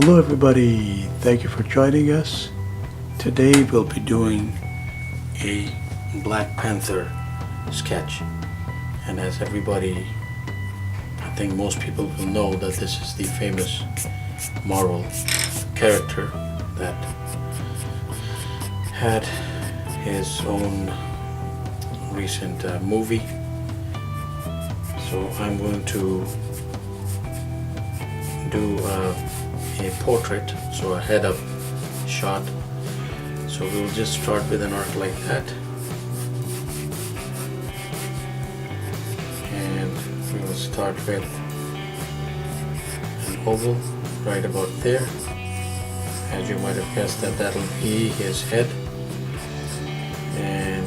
Hello everybody, thank you for joining us. Today we'll be doing a Black Panther sketch. And as everybody, I think most people will know that this is the famous Marvel character that had his own recent movie. So I'm going to do a portrait, so a head-up shot. So we'll just start with an arc like that, and we will start with an oval right about there. As you might have guessed, that'll be his head, and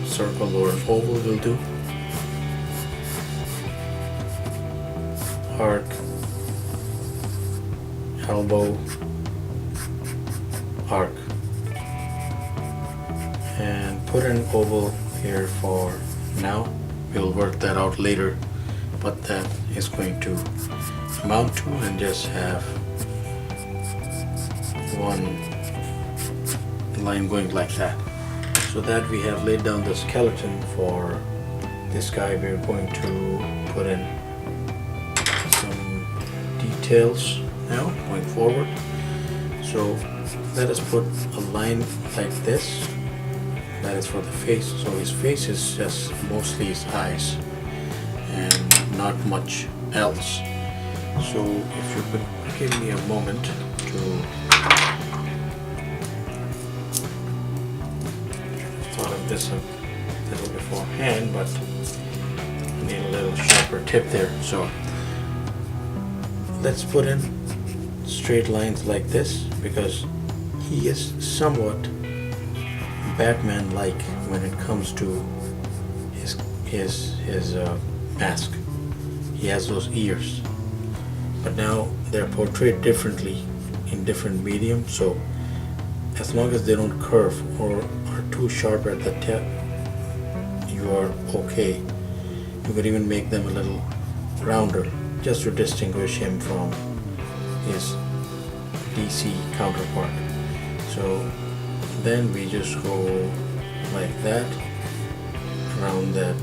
circle or an oval will do. Arc, elbow, arc, and put an oval here for now. We'll work that out later, but that is going to amount to and just have one line going like that. So that we have laid down the skeleton for this guy, we're going to put in details now going forward. So let us put a line like this. That is for the face. So his face is just mostly his eyes and not much else. So if you could give me a moment to thought of this a little beforehand, but I need a little sharper tip there. So let's put in straight lines like this, because he is somewhat Batman-like when it comes to his mask. He has those ears, but now they're portrayed differently in different mediums. So as long as they don't curve or are too sharp at the tip, you are okay. You could even make them a little rounder, just to distinguish him from his DC counterpart. So then we just go like that, around that,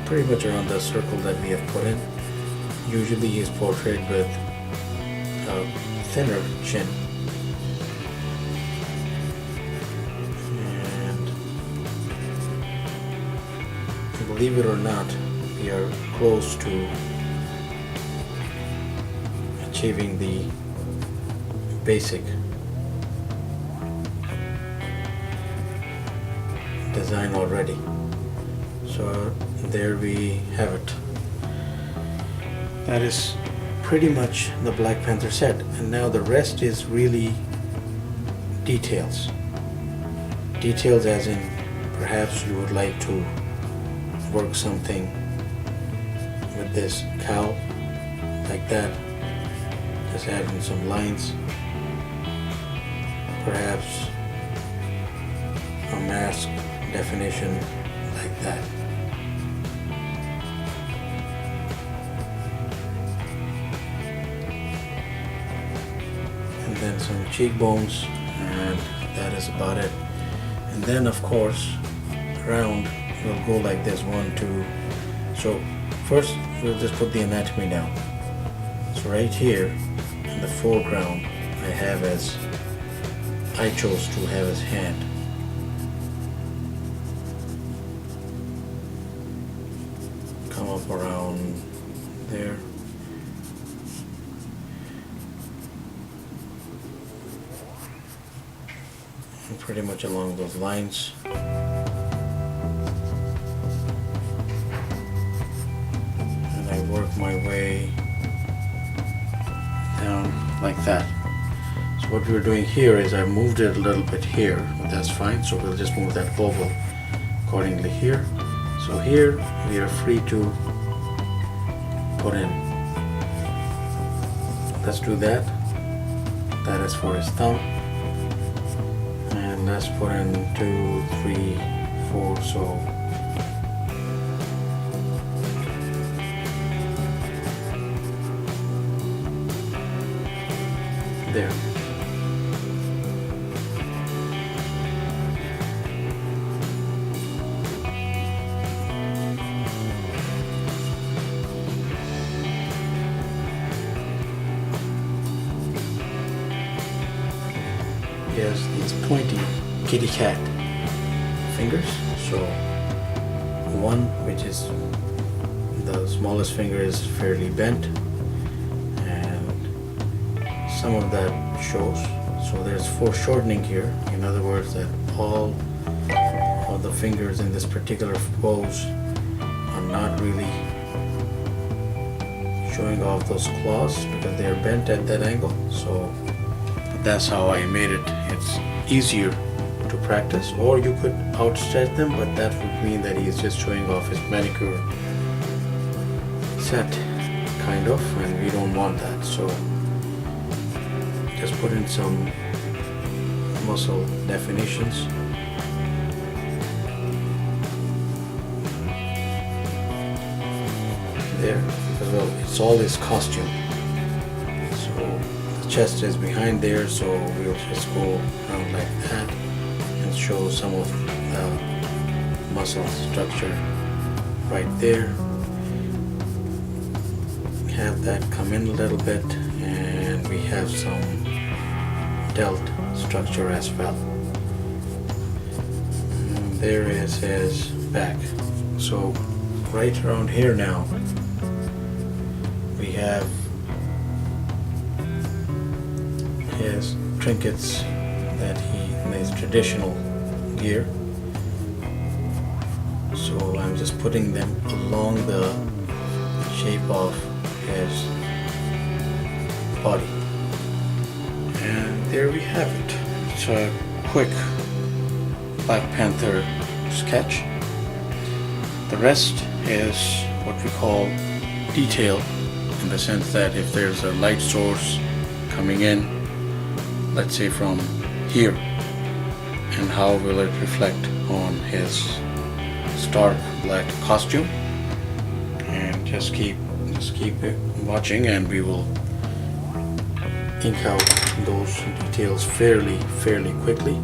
pretty much around the circle that we have put in. Usually he's portrayed with a thinner chin. And believe it or not, we are close to achieving the basic design already. So there we have it. That is pretty much the Black Panther set, and now the rest is really details. Details as in perhaps you would like to work something with this cow like that, just adding some lines, perhaps a mask definition like that. And then some cheekbones, and that is about it. And then of course around we'll go like this, 1, 2. So first we'll just put the anatomy down. So right here in the foreground, I chose to have his hand. Come up around there. And pretty much along those lines. And I work my way down like that. So what we're doing here is I moved it a little bit here, but that's fine. So we'll just move that oval accordingly here. So here we are free to put in. Let's do that. That is for his thumb. And let's put in 2, 3, 4. So kitty cat fingers. So one, which is the smallest finger, is fairly bent, and some of that shows. So there's foreshortening here. In other words, that all of the fingers in this particular pose are not really showing off those claws because they are bent at that angle. So that's how I made it. It's easier to practice, or you could outstretch them, but that would mean that he's just showing off his manicure set, kind of, and we don't want that. So just put in some muscle definitions. There, because well, it's all his costume. So the chest is behind there, so we'll just go around like that and show some of the muscle structure right there. Have that come in a little bit, and we have some delt structure as well. And there is his back. So right around here now we have his trinkets that he in his traditional gear. So I'm just putting them along the shape of his body. And there we have it. It's a quick Black Panther sketch. The rest is what we call detail, in the sense that if there's a light source coming in, let's say from here, and how will it reflect on his stark black costume, and just keep it watching, and we will ink out those details fairly quickly.